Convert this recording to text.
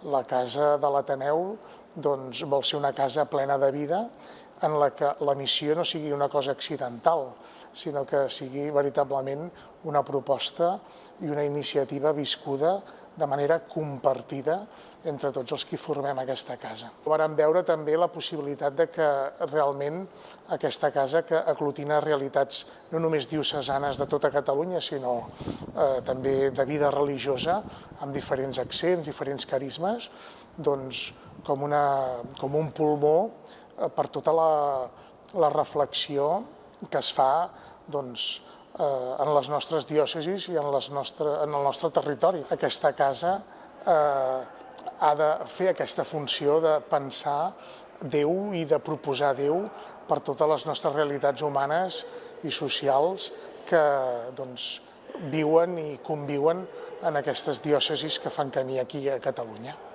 La casa de l'Ateneu vol ser una casa plena de vida en la que la missió no sigui una cosa accidental, sinó que sigui veritablement una proposta i una iniciativa viscuda de manera compartida entre tots els que formem aquesta casa. Vàrem veure també la possibilitat de que realment aquesta casa, que aglutina realitats no només diocesanes de tota Catalunya, sinó també de vida religiosa, amb diferents accents, diferents carismes, doncs com un pulmó per tota la reflexió que es fa en les nostres diòcesis i en el nostre territori. Aquesta casa ha de fer aquesta funció de pensar Déu i de proposar Déu per totes les nostres realitats humanes i socials que viuen i conviuen en aquestes diòcesis que fan camí aquí a Catalunya.